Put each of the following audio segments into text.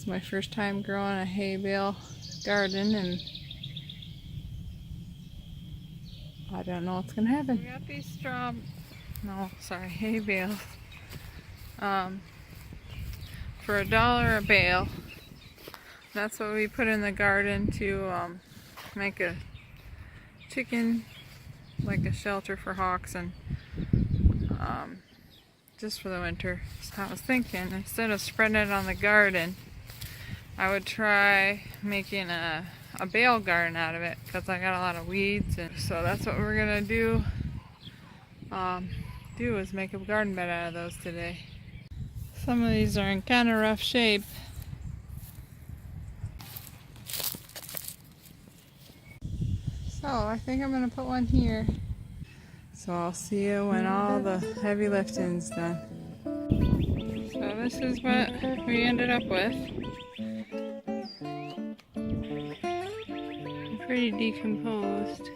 It's my first time growing a hay bale garden, and I don't know what's gonna happen. We got these hay bales for $1 a bale. That's what we put in the garden to make a chicken, like a shelter for hawks, and just for the winter. So I was thinking, instead of spreading it on the garden, I would try making a bale garden out of it, because I got a lot of weeds, and so that's what we're gonna do is make a garden bed out of those today. Some of these are in kind of rough shape. So I think I'm gonna put one here. So I'll see you when all the heavy lifting's done. So this is what we ended up with. Pretty decomposed.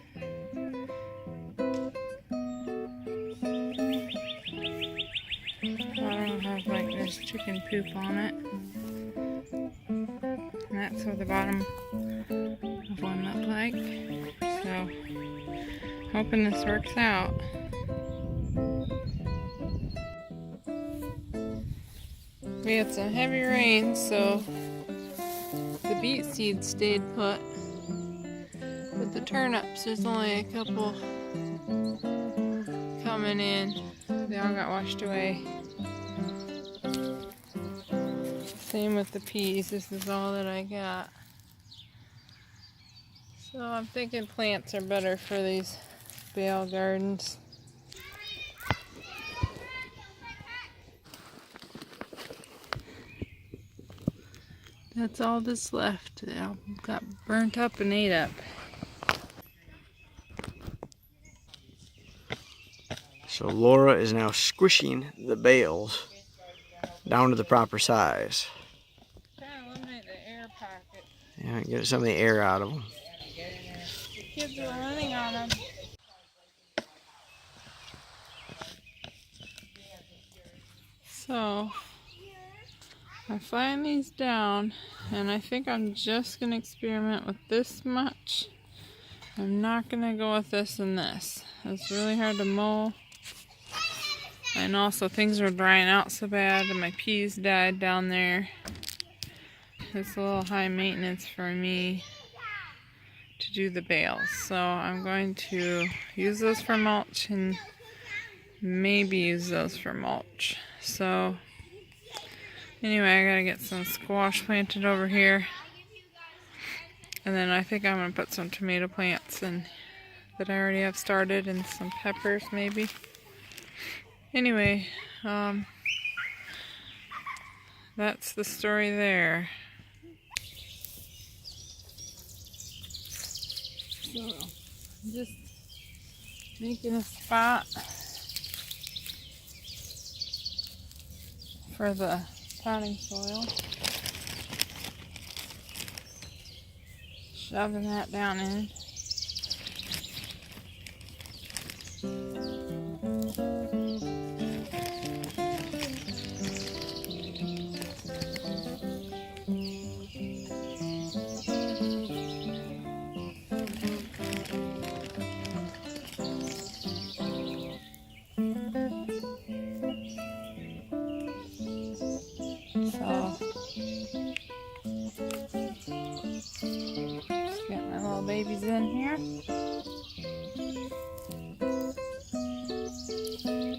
Bottom has like this chicken poop on it. And that's what the bottom of one looked like. So, hoping this works out. We had some heavy rain, so the beet seeds stayed put. But the turnips, there's only a couple coming in. They all got washed away. Same with the peas. This is all that I got. So I'm thinking plants are better for these bale gardens. That's all that's left. It all got burnt up and ate up. So Laura is now squishing the bales down to the proper size. Trying to eliminate the air pocket. Yeah, get some of the air out of them. The kids are running on them. So I find these down, and I think I'm just going to experiment with this much. I'm not going to go with this and this. It's really hard to mow. And also things are drying out so bad, and my peas died down there. It's a little high maintenance for me to do the bales. So I'm going to use those for mulch and maybe use those for mulch. So anyway, I gotta get some squash planted over here. And then I think I'm gonna put some tomato plants in that I already have started, and some peppers maybe. Anyway, that's the story there. So I'm just making a spot for the potting soil. Shoving that down in. Get my little babies in here.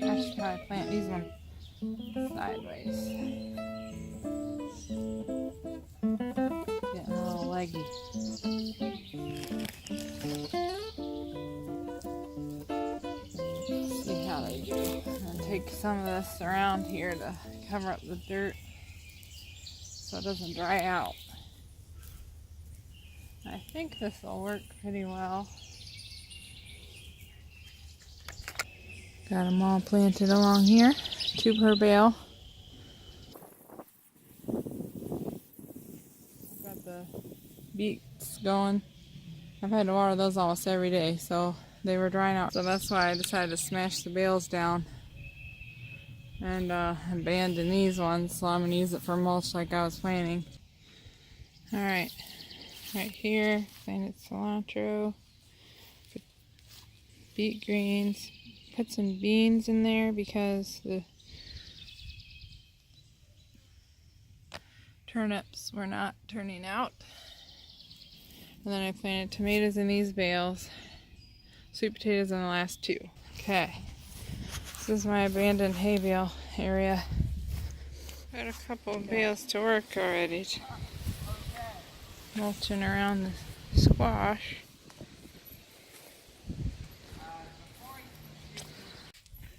I should probably plant these ones sideways. Getting a little leggy. See how they do. I'm gonna take some of this around here to cover up the dirt so it doesn't dry out. I think this will work pretty well. Got them all planted along here, 2 per bale. Got the beets going. I've had to water those almost every day, so they were drying out. So that's why I decided to smash the bales down and abandon these ones. So I'm going to use it for mulch like I was planning. Alright, right here, planted cilantro, beet greens, put some beans in there because the turnips were not turning out. And then I planted tomatoes in these bales, sweet potatoes in the last two. Okay, this is my abandoned hay bale area. Got a couple of bales to work already, mulching around the squash.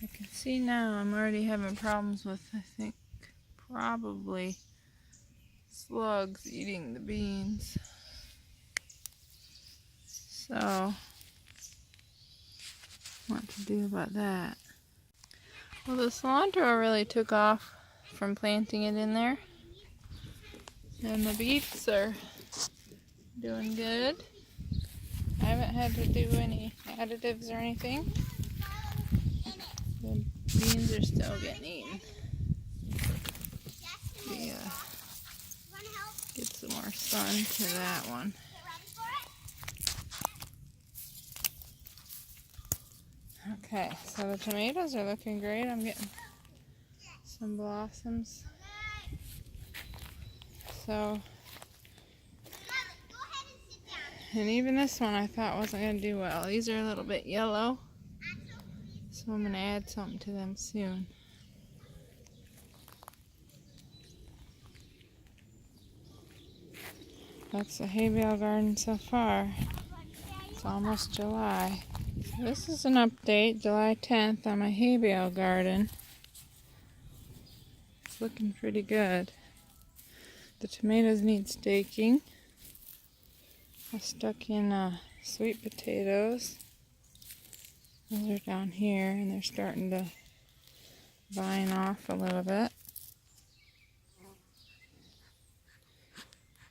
I can see now I'm already having problems with, I think, probably slugs eating the beans. So, what to do about that? Well, the cilantro really took off from planting it in there. And the beets are doing good. I haven't had to do any additives or anything. The beans are still getting eaten. Get some more sun to that one. Okay, so the tomatoes are looking great. I'm getting some blossoms. So, and even this one I thought wasn't going to do well. These are a little bit yellow, so I'm going to add something to them soon. That's the hay bale garden so far. It's almost July. So this is an update, July 10th, on my hay bale garden. It's looking pretty good. The tomatoes need staking. I stuck in sweet potatoes. Those are down here and they're starting to vine off a little bit.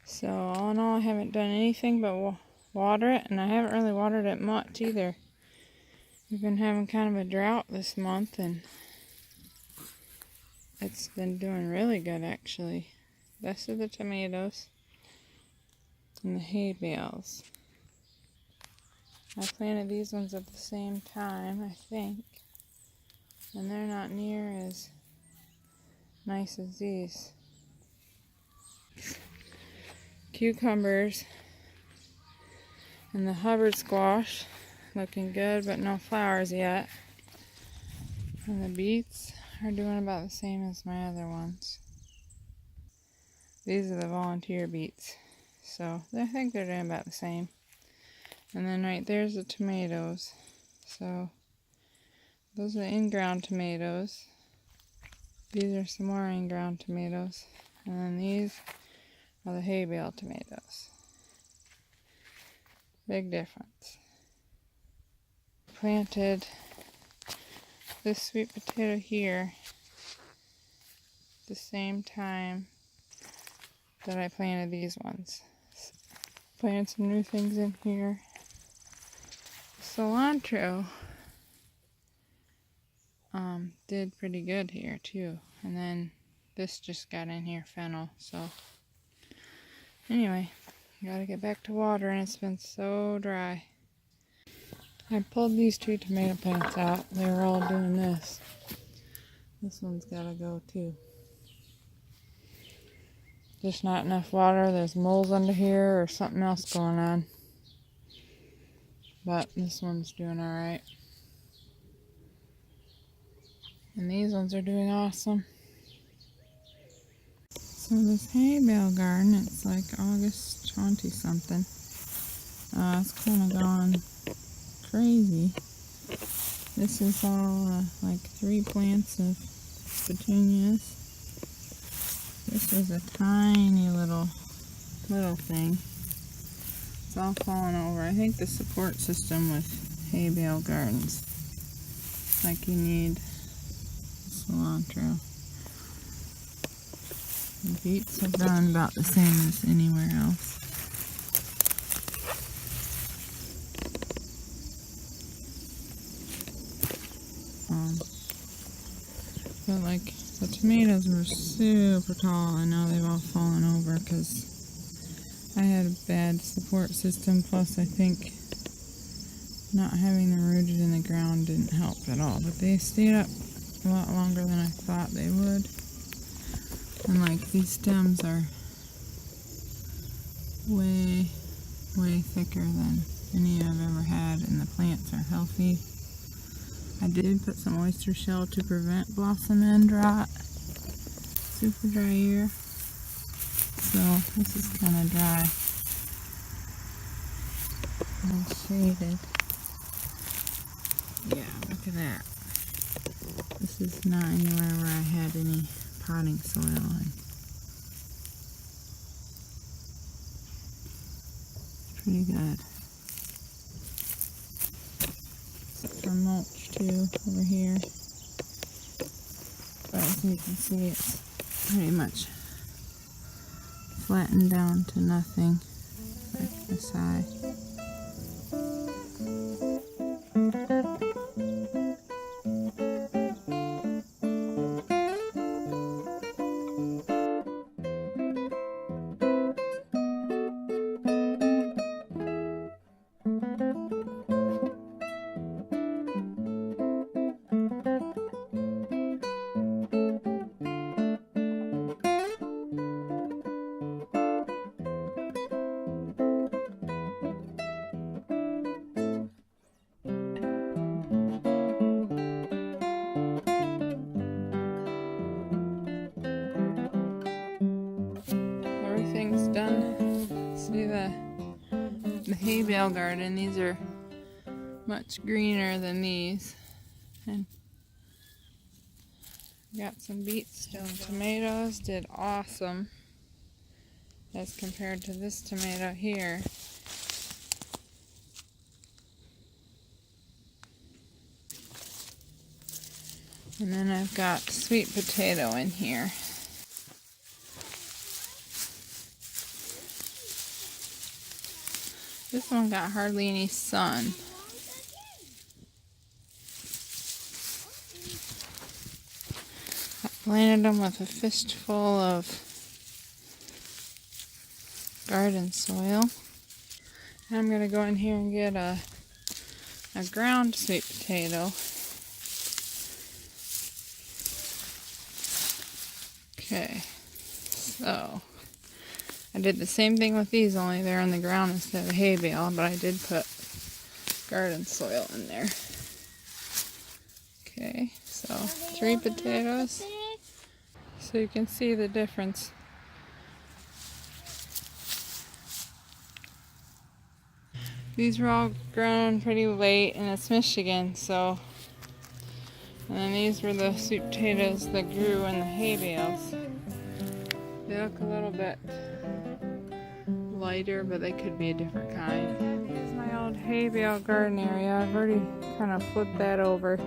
So all in all, I haven't done anything but water it, and I haven't really watered it much either. We've been having kind of a drought this month, and it's been doing really good actually. This is the tomatoes and the hay bales. I planted these ones at the same time, I think, and they're not near as nice as these. Cucumbers and the Hubbard squash looking good, but no flowers yet. And the beets are doing about the same as my other ones. These are the volunteer beets, so I think they're doing about the same. And then right there's the tomatoes. So those are the in-ground tomatoes. These are some more in-ground tomatoes. And then these are the hay bale tomatoes. Big difference. Planted this sweet potato here at the same time that I planted these ones. Planted some new things in here. Cilantro did pretty good here too. And then this just got in here, fennel. So anyway, gotta get back to water, and it's been so dry. I pulled these two tomato plants out. They were all doing this. This one's gotta go too. Just not enough water. There's moles under here or something else going on. But this one's doing alright. And these ones are doing awesome. So this hay bale garden, it's like August 20 something. It's kind of gone crazy. This is all like 3 plants of petunias. This is a tiny little thing. It's all falling over. I think the support system with hay bale gardens, like you need cilantro. The beets have done about the same as anywhere else. But like the tomatoes were super tall, and now they've all fallen over because I had a bad support system, plus I think not having them rooted in the ground didn't help at all. But they stayed up a lot longer than I thought they would. And like these stems are way thicker than any I've ever had, and the plants are healthy. I did put some oyster shell to prevent blossom end rot. Super dry year. So this is kind of dry and shaded. Yeah, look at that. This is not anywhere where I had any potting soil in. It's pretty good. Some mulch too over here. But as you can see, it's pretty much flattened down to nothing like the side. Everything's done. See the hay bale garden, these are much greener than these. And got some beets still. Tomatoes did awesome as compared to this tomato here. And then I've got sweet potato in here. This one got hardly any sun. I planted them with a fistful of garden soil. And I'm going to go in here and get a ground sweet potato. Okay, so I did the same thing with these, only they're on the ground instead of hay bale, but I did put garden soil in there. Okay, so 3 potatoes. So you can see the difference. These were all grown pretty late, and it's Michigan, so. And then these were the sweet potatoes that grew in the hay bales. They look a little bit lighter, but they could be a different kind. Here's my old hay bale garden area. I've already kind of flipped that over.